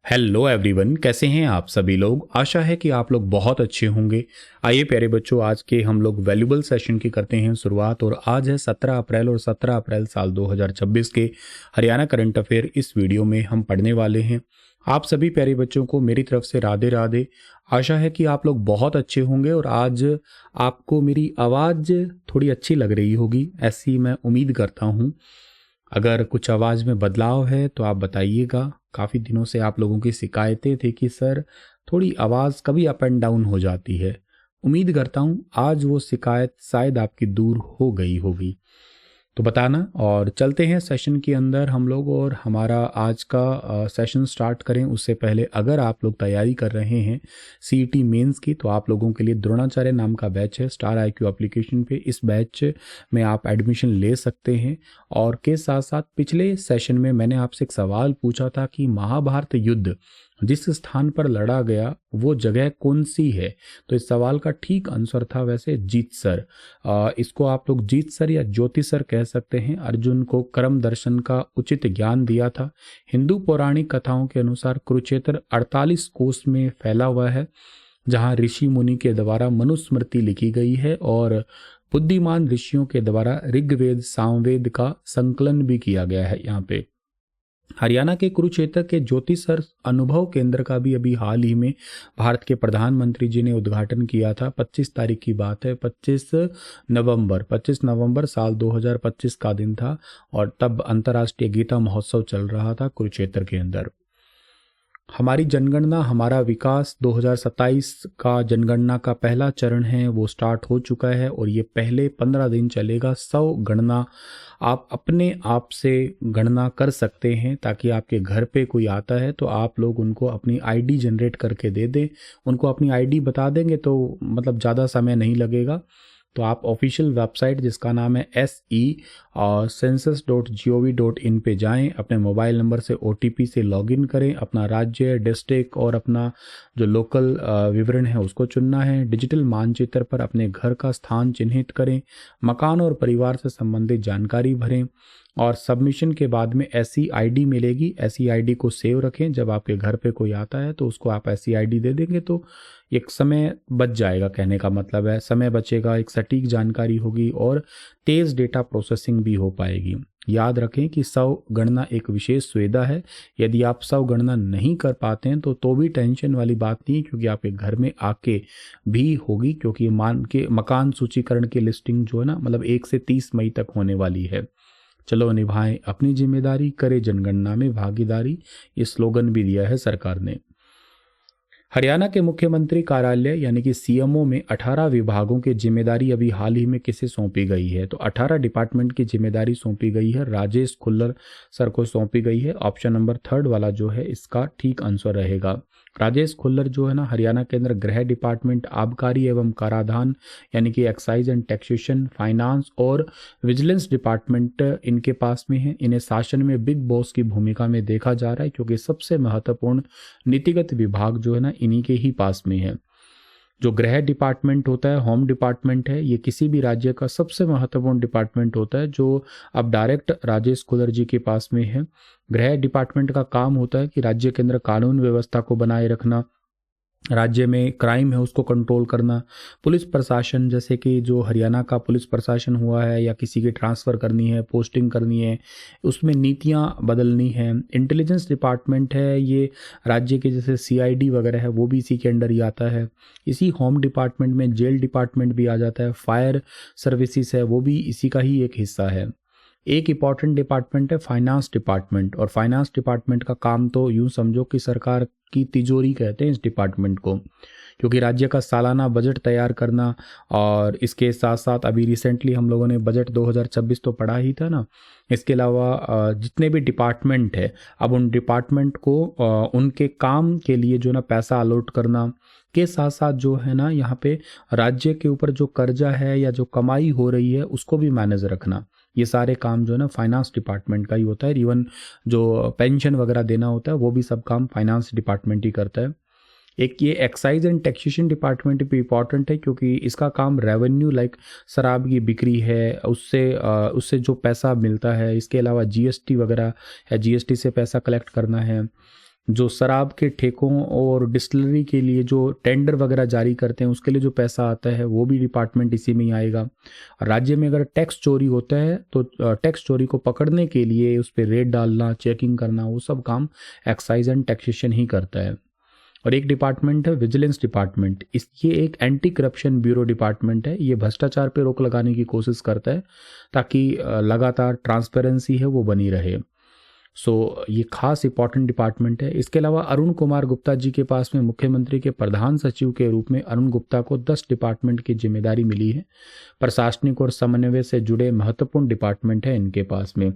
Hello everyone, कैसे हैं आप सभी लोग। आशा है कि आप लोग बहुत अच्छे होंगे। आइए प्यारे बच्चों, आज के हम लोग वैल्यूबल सेशन की करते हैं शुरुआत। और आज है 17 अप्रैल और 17 अप्रैल साल 2026 के हरियाणा करंट अफेयर इस वीडियो में हम पढ़ने वाले हैं। आप सभी प्यारे बच्चों को मेरी तरफ से राधे राधे। आशा है कि आप लोग बहुत अच्छे होंगे और आज आपको मेरी आवाज़ थोड़ी अच्छी लग रही होगी, ऐसी मैं उम्मीद करता हूँ। अगर कुछ आवाज़ में बदलाव है तो आप बताइएगा। काफ़ी दिनों से आप लोगों की शिकायतें थी कि सर थोड़ी आवाज़ कभी अप एंड डाउन हो जाती है। उम्मीद करता हूँ आज वो शिकायत शायद आपकी दूर हो गई होगी। तो बताना, और चलते हैं सेशन के अंदर हम लोग। और हमारा आज का सेशन स्टार्ट करें उससे पहले अगर आप लोग तैयारी कर रहे हैं सीईटी मेंस की, तो आप लोगों के लिए द्रोणाचार्य नाम का बैच है स्टार आईक्यू एप्लीकेशन पे। इस बैच में आप एडमिशन ले सकते हैं। और के साथ साथ पिछले सेशन में मैंने आपसे एक सवाल पूछा था कि महाभारत युद्ध जिस स्थान पर लड़ा गया वो जगह कौन सी है। तो इस सवाल का ठीक आंसर था वैसे जीतसर। इसको आप लोग जीतसर या ज्योतिसर कह सकते हैं। अर्जुन को कर्म दर्शन का उचित ज्ञान दिया था। हिंदू पौराणिक कथाओं के अनुसार कुरुक्षेत्र 48 कोस में फैला हुआ है, जहां ऋषि मुनि के द्वारा मनुस्मृति लिखी गई है और बुद्धिमान ऋषियों के द्वारा ऋग्वेद सामवेद का संकलन भी किया गया है। यहाँ पे हरियाणा के कुरुक्षेत्र के ज्योतिसर अनुभव केंद्र का भी अभी हाल ही में भारत के प्रधानमंत्री जी ने उद्घाटन किया था। 25 तारीख की बात है, 25 नवंबर साल 2025 का दिन था। और तब अंतर्राष्ट्रीय गीता महोत्सव चल रहा था कुरुक्षेत्र के अंदर। हमारी जनगणना हमारा विकास 2027 का जनगणना का पहला चरण है वो स्टार्ट हो चुका है और ये पहले 15 दिन चलेगा। 100 गणना आप अपने आप से गणना कर सकते हैं, ताकि आपके घर पे कोई आता है तो आप लोग उनको अपनी आईडी जनरेट करके दे दें। उनको अपनी आईडी बता देंगे तो मतलब ज़्यादा समय नहीं लगेगा। तो आप ऑफिशियल वेबसाइट जिसका नाम है SE census.gov.in पे जाएं, अपने मोबाइल नंबर से OTP से लॉगिन करें, अपना राज्य डिस्ट्रिक्ट और अपना जो लोकल विवरण है उसको चुनना है। डिजिटल मानचित्र पर अपने घर का स्थान चिन्हित करें, मकान और परिवार से संबंधित जानकारी भरें और सबमिशन के बाद में ऐसी आईडी मिलेगी। ऐसी आईडी को सेव रखें, जब आपके घर पे कोई आता है तो उसको आप ऐसी आईडी दे देंगे तो एक समय बच जाएगा। कहने का मतलब है समय बचेगा, एक सटीक जानकारी होगी और तेज़ डेटा प्रोसेसिंग भी हो पाएगी। याद रखें कि 100 गणना एक विशेष सुविधा है। यदि आप 100 गणना नहीं कर पाते हैं तो भी टेंशन वाली बात नहीं है, क्योंकि आपके घर में आके भी होगी। क्योंकि मान के मकान सूचीकरण की लिस्टिंग जो है ना, मतलब 1 से 30 मई तक होने वाली है। चलो निभाएं अपनी जिम्मेदारी, करें जनगणना में भागीदारी, ये स्लोगन भी दिया है सरकार ने। हरियाणा के मुख्यमंत्री कार्यालय यानी कि CMO में 18 विभागों की जिम्मेदारी अभी हाल ही में किसे सौंपी गई है। तो 18 डिपार्टमेंट की जिम्मेदारी सौंपी गई है, राजेश खुल्लर सर को सौंपी गई है। ऑप्शन नंबर 3 वाला जो है इसका ठीक आंसर रहेगा। राजेश खुल्लर जो है ना, हरियाणा के अंदर गृह डिपार्टमेंट, आबकारी एवं कराधान यानी कि एक्साइज एंड टैक्सेशन, फाइनेंस और विजिलेंस डिपार्टमेंट इनके पास में है। इन्हें शासन में बिग बॉस की भूमिका में देखा जा रहा है, क्योंकि सबसे महत्वपूर्ण नीतिगत विभाग जो है ना इन्हीं के ही पास में है। जो गृह डिपार्टमेंट होता है, होम डिपार्टमेंट है, ये किसी भी राज्य का सबसे महत्वपूर्ण डिपार्टमेंट होता है, जो अब डायरेक्ट राजेश खुल्लर जी के पास में है। गृह डिपार्टमेंट का काम होता है कि राज्य के अंदर कानून व्यवस्था को बनाए रखना, राज्य में क्राइम है उसको कंट्रोल करना। पुलिस प्रशासन, जैसे कि जो हरियाणा का पुलिस प्रशासन हुआ है या किसी की ट्रांसफ़र करनी है, पोस्टिंग करनी है, उसमें नीतियां बदलनी है। इंटेलिजेंस डिपार्टमेंट है, ये राज्य के जैसे CID वगैरह है वो भी इसी के अंडर ही आता है। इसी होम डिपार्टमेंट में जेल डिपार्टमेंट भी आ जाता है, फायर सर्विसेज है वो भी इसी का ही एक हिस्सा है। एक इम्पॉर्टेंट डिपार्टमेंट है फाइनेंस डिपार्टमेंट, और फाइनेंस डिपार्टमेंट का काम तो यूं समझो कि सरकार की तिजोरी कहते हैं इस डिपार्टमेंट को, क्योंकि राज्य का सालाना बजट तैयार करना। और इसके साथ साथ अभी रिसेंटली हम लोगों ने बजट 2026 तो पढ़ा ही था ना। इसके अलावा जितने भी डिपार्टमेंट है, अब उन डिपार्टमेंट को उनके काम के लिए जो ना पैसा अलॉट करना के साथ साथ जो है ना यहाँ पे राज्य के ऊपर जो कर्जा है या जो कमाई हो रही है उसको भी मैनेज रखना। ये सारे काम जो है ना फाइनेंस डिपार्टमेंट का ही होता है। इवन जो पेंशन वगैरह देना होता है वो भी सब काम फाइनेंस डिपार्टमेंट ही करता है। एक ये एक्साइज एंड टैक्सेशन डिपार्टमेंट भी इम्पॉर्टेंट है, क्योंकि इसका काम रेवेन्यू लाइक शराब की बिक्री है उससे जो पैसा मिलता है। इसके अलावा GST वगैरह है, GST से पैसा कलेक्ट करना है। जो शराब के ठेकों और डिस्टिलरी के लिए जो टेंडर वगैरह जारी करते हैं उसके लिए जो पैसा आता है वो भी डिपार्टमेंट इसी में ही आएगा। राज्य में अगर टैक्स चोरी होता है तो टैक्स चोरी को पकड़ने के लिए उस पर रेड डालना, चेकिंग करना, वो सब काम एक्साइज एंड टैक्सेशन ही करता है। और एक डिपार्टमेंट है विजिलेंस डिपार्टमेंट। ये एक एंटी करप्शन ब्यूरो डिपार्टमेंट है। ये भ्रष्टाचार पे रोक लगाने की कोशिश करता है ताकि लगातार ट्रांसपेरेंसी है वो बनी रहे। ये खास इंपॉर्टेंट डिपार्टमेंट है। इसके अलावा अरुण कुमार गुप्ता जी के पास में मुख्यमंत्री के प्रधान सचिव के रूप में अरुण गुप्ता को 10 डिपार्टमेंट की जिम्मेदारी मिली है। प्रशासनिक और समन्वय से जुड़े महत्वपूर्ण डिपार्टमेंट है इनके पास में।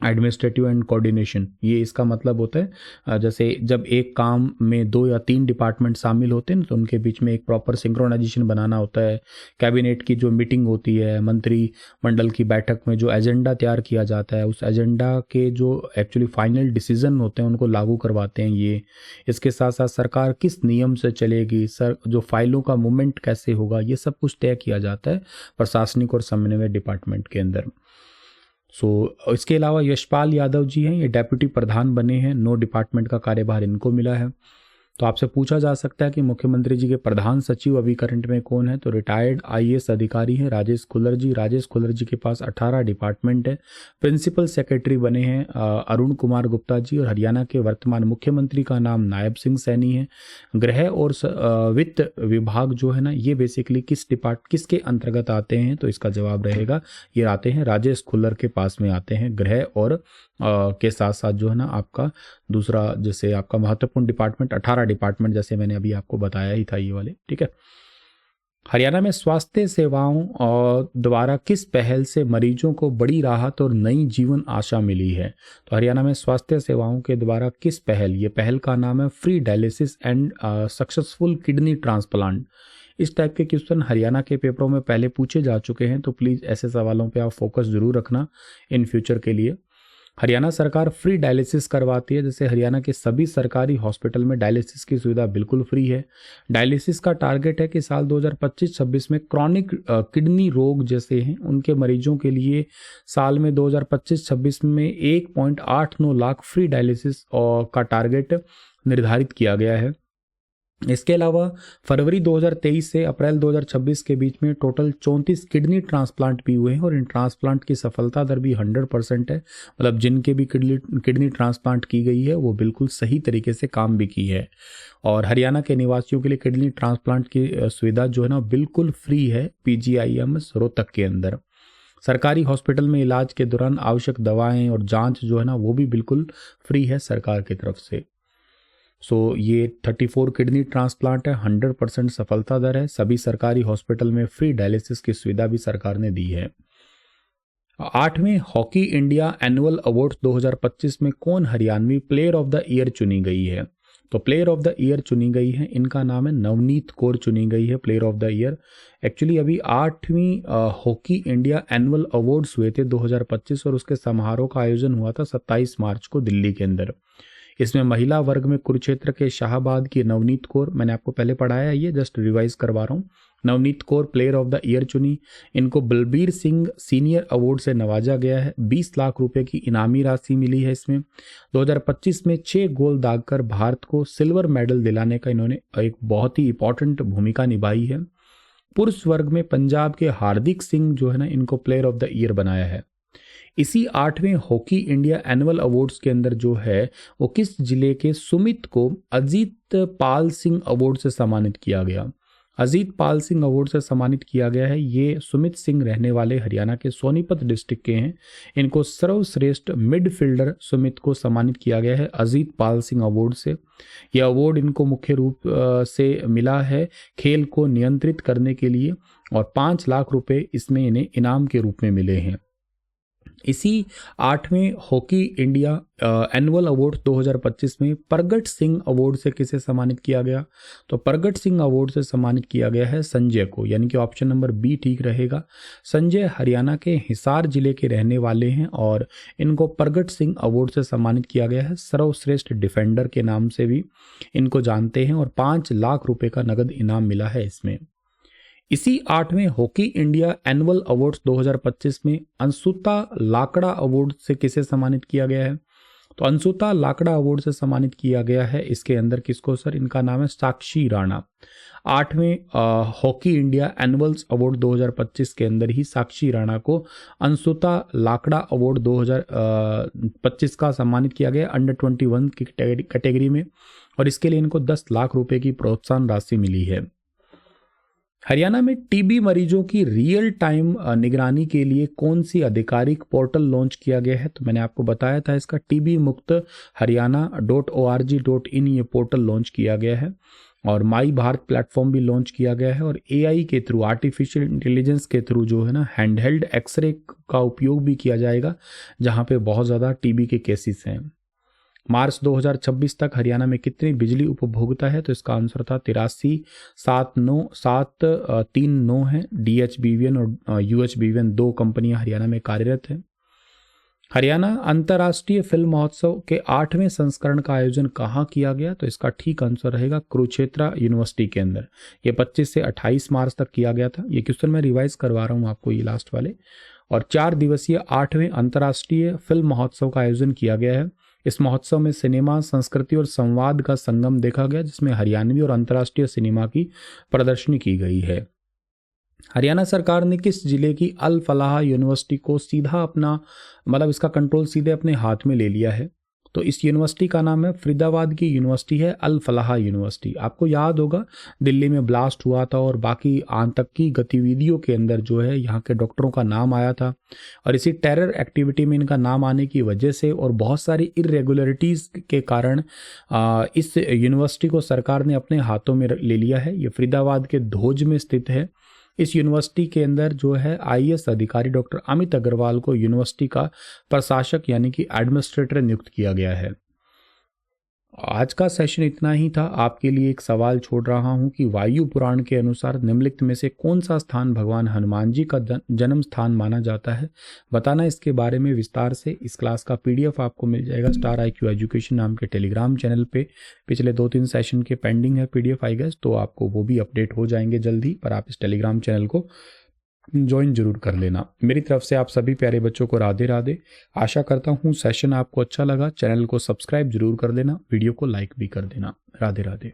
एडमिनिस्ट्रेटिव एंड कोऑर्डिनेशन, ये इसका मतलब होता है जैसे जब एक काम में 2 या 3 डिपार्टमेंट शामिल होते हैं तो उनके बीच में एक प्रॉपर सिंक्रोनाइजेशन बनाना होता है। कैबिनेट की जो मीटिंग होती है, मंत्री मंडल की बैठक में जो एजेंडा तैयार किया जाता है, उस एजेंडा के जो एक्चुअली फाइनल डिसीजन होते हैं उनको लागू करवाते हैं ये। इसके साथ साथ सरकार किस नियम से चलेगी, जो फाइलों का मूवमेंट कैसे होगा, ये सब कुछ तय किया जाता है प्रशासनिक और समन्वय डिपार्टमेंट के अंदर। इसके अलावा यशपाल यादव जी हैं, ये डेप्यूटी प्रधान बने हैं। 9 डिपार्टमेंट का कार्यभार इनको मिला है। तो आपसे पूछा जा सकता है कि मुख्यमंत्री जी के प्रधान सचिव अभी करंट में कौन है, तो रिटायर्ड आईएएस अधिकारी हैं राजेश खुल्लर जी। राजेश खुल्लर जी के पास 18 डिपार्टमेंट है। प्रिंसिपल सेक्रेटरी बने हैं अरुण कुमार गुप्ता जी, और हरियाणा के वर्तमान मुख्यमंत्री का नाम नायब सिंह सैनी है। गृह और वित्त विभाग जो है ना, ये बेसिकली किसके अंतर्गत आते हैं, तो इसका जवाब रहेगा ये आते हैं राजेश खुल्लर के पास में आते हैं। गृह और के साथ साथ जो है ना आपका दूसरा, जैसे आपका महत्वपूर्ण डिपार्टमेंट 18 डिपार्टमेंट जैसे मैंने अभी आपको बताया ही था ये वाले, ठीक है। हरियाणा में स्वास्थ्य सेवाओं और द्वारा किस पहल से मरीजों को बड़ी राहत और नई जीवन आशा मिली है? तो हरियाणा में स्वास्थ्य सेवाओं के द्वारा किस पहल, ये पहल का नाम है free dialysis and successful kidney transplant. इस टाइप के क्वेश्चन हरियाणा के पेपरों में पहले पूछे जा चुके हैं, तो प्लीज़ ऐसे सवालों पे आप फोकस जरूर रखना इन फ्यूचर के लिए। हरियाणा सरकार फ्री डायलिसिस करवाती है, जैसे हरियाणा के सभी सरकारी हॉस्पिटल में डायलिसिस की सुविधा बिल्कुल फ्री है। डायलिसिस का टारगेट है कि साल 2025-26 में क्रॉनिक किडनी रोग जैसे हैं उनके मरीजों के लिए साल में 2025-26 में 1.89 लाख फ्री डायलिसिस का टारगेट निर्धारित किया गया है। इसके अलावा फरवरी 2023 से अप्रैल 2026 के बीच में टोटल 34 किडनी ट्रांसप्लांट भी हुए हैं, और इन ट्रांसप्लांट की सफलता दर भी 100% है। मतलब जिनके भी किडनी ट्रांसप्लांट की गई है वो बिल्कुल सही तरीके से काम भी की है। और हरियाणा के निवासियों के लिए किडनी ट्रांसप्लांट की सुविधा जो है ना बिल्कुल फ्री है PGIMS रोहतक के अंदर। सरकारी हॉस्पिटल में इलाज के दौरान आवश्यक दवाएं और जांच जो है ना वो भी बिल्कुल फ्री है सरकार की तरफ से। ये 34 किडनी ट्रांसप्लांट है, 100% सफलता दर है। सभी सरकारी हॉस्पिटल में फ्री डायलिसिस की सुविधा भी सरकार ने दी है। 8वें हॉकी इंडिया एनुअल अवार्ड्स 2025 में कौन Haryanvi player of the year चुनी गई है? तो प्लेयर ऑफ द ईयर चुनी गई है, इनका नाम है नवनीत कौर चुनी गई है player of the year. Actually अभी 8वीं हॉकी इंडिया एनुअल अवार्ड्स हुए थे 2025, और उसके समारोह का आयोजन हुआ था 27 मार्च को दिल्ली के अंदर। इसमें महिला वर्ग में कुरुक्षेत्र के शाहबाद की नवनीत कौर, मैंने आपको पहले पढ़ाया है, ये जस्ट रिवाइज करवा रहा हूँ। Navneet Kaur player of the year चुनी। इनको बलबीर सिंह सीनियर अवार्ड से नवाजा गया है। 20 लाख रुपए की इनामी राशि मिली है इसमें। 2025 में 6 गोल दागकर भारत को सिल्वर मेडल दिलाने का इन्होंने एक बहुत ही इंपॉर्टेंट भूमिका निभाई है। पुरुष वर्ग में पंजाब के हार्दिक सिंह जो है ना, इनको प्लेयर ऑफ द ईयर बनाया है। इसी 8वें हॉकी इंडिया एनुअल अवार्ड्स के अंदर जो है वो किस जिले के सुमित को अजीत पाल सिंह अवार्ड से सम्मानित किया गया? अजीत पाल सिंह अवार्ड से सम्मानित किया गया है। ये सुमित सिंह रहने वाले हरियाणा के सोनीपत डिस्ट्रिक्ट के हैं। इनको सर्वश्रेष्ठ मिडफील्डर सुमित को सम्मानित किया गया है अजीत पाल सिंह अवार्ड से। यह अवार्ड इनको मुख्य रूप से मिला है खेल को नियंत्रित करने के लिए, और 5 लाख रुपए इसमें इन्हें इनाम के रूप में मिले हैं। इसी 8वें हॉकी इंडिया एनुअल अवार्ड 2025 में प्रगट सिंह अवार्ड से किसे सम्मानित किया गया? तो प्रगट सिंह अवार्ड से सम्मानित किया गया है संजय को, यानी कि ऑप्शन नंबर बी ठीक रहेगा। संजय हरियाणा के हिसार जिले के रहने वाले हैं, और इनको प्रगट सिंह अवार्ड से सम्मानित किया गया है। सर्वश्रेष्ठ डिफेंडर के नाम से भी इनको जानते हैं, और 5 लाख रुपए का नगद इनाम मिला है इसमें। इसी 8वें हॉकी इंडिया एनुअल अवार्ड्स 2025 में अंशुता लाकड़ा अवार्ड से किसे सम्मानित किया गया है? तो अंशुता लाकड़ा अवार्ड से सम्मानित किया गया है। इसके अंदर किसको सर? इनका नाम है साक्षी राणा। 8वें हॉकी इंडिया एनुअल्स अवार्ड 2025 के अंदर ही साक्षी राणा को अंशुता लाकड़ा अवार्ड 2025 का सम्मानित किया गया अंडर 21 की कैटेगरी में, और इसके लिए इनको 10 लाख रुपए की प्रोत्साहन राशि मिली है। हरियाणा में टीबी मरीजों की रियल टाइम निगरानी के लिए कौन सी आधिकारिक पोर्टल लॉन्च किया गया है? तो मैंने आपको बताया था इसका टीबी मुक्त हरियाणा.org.in ये पोर्टल लॉन्च किया गया है, और माई भारत प्लेटफॉर्म भी लॉन्च किया गया है, और एआई के थ्रू, आर्टिफिशियल इंटेलिजेंस के थ्रू जो है ना, हैंडहेल्ड एक्सरे का उपयोग भी किया जाएगा जहां पे बहुत ज़्यादा टीबी के केसेस हैं। मार्च 2026 तक हरियाणा में कितनी बिजली उपभोक्ता है? तो इसका आंसर था 83,739 है। DHBVN और UHBVN 2 कंपनियां हरियाणा में कार्यरत हैं। हरियाणा अंतर्राष्ट्रीय फिल्म महोत्सव के 8वें संस्करण का आयोजन कहाँ किया गया? तो इसका ठीक आंसर रहेगा कुरुक्षेत्र यूनिवर्सिटी के अंदर। ये 25 से 28 मार्च तक किया गया था। ये क्वेश्चन मैं रिवाइज करवा रहा हूँ आपको, ये लास्ट वाले। और 4 दिवसीय 8वें अंतर्राष्ट्रीय फिल्म महोत्सव का आयोजन किया गया है। इस महोत्सव में सिनेमा, संस्कृति और संवाद का संगम देखा गया, जिसमें हरियाणवी और अंतर्राष्ट्रीय सिनेमा की प्रदर्शनी की गई है। हरियाणा सरकार ने किस जिले की अल फलाह यूनिवर्सिटी को सीधा अपना इसका कंट्रोल सीधे अपने हाथ में ले लिया है? तो इस यूनिवर्सिटी का नाम है, फरीदाबाद की यूनिवर्सिटी है अल फलाह यूनिवर्सिटी। आपको याद होगा दिल्ली में ब्लास्ट हुआ था और बाकी आतंकी गतिविधियों के अंदर जो है यहाँ के डॉक्टरों का नाम आया था, और इसी टेरर एक्टिविटी में इनका नाम आने की वजह से और बहुत सारी इरेगुलरिटीज़ के कारण इस यूनिवर्सिटी को सरकार ने अपने हाथों में ले लिया है। ये फरीदाबाद के धोज में स्थित है। इस यूनिवर्सिटी के अंदर जो है आईएएस अधिकारी डॉक्टर अमित अग्रवाल को यूनिवर्सिटी का प्रशासक यानी कि एडमिनिस्ट्रेटर नियुक्त किया गया है। आज का सेशन इतना ही था। आपके लिए एक सवाल छोड़ रहा हूं कि वायु पुराण के अनुसार निम्नलिखित में से कौन सा स्थान भगवान हनुमान जी का जन्म स्थान माना जाता है? बताना इसके बारे में विस्तार से। इस क्लास का पीडीएफ आपको मिल जाएगा स्टार IQ एजुकेशन नाम के टेलीग्राम चैनल पे। पिछले 2-3 सेशन के पेंडिंग है पीडीएफ आई गेस, तो आपको वो भी अपडेट हो जाएंगे जल्दी, पर आप इस टेलीग्राम चैनल को ज्वाइन जरूर कर लेना। मेरी तरफ से आप सभी प्यारे बच्चों को राधे राधे। आशा करता हूँ सेशन आपको अच्छा लगा। चैनल को सब्सक्राइब जरूर कर देना, वीडियो को लाइक भी कर देना। राधे राधे।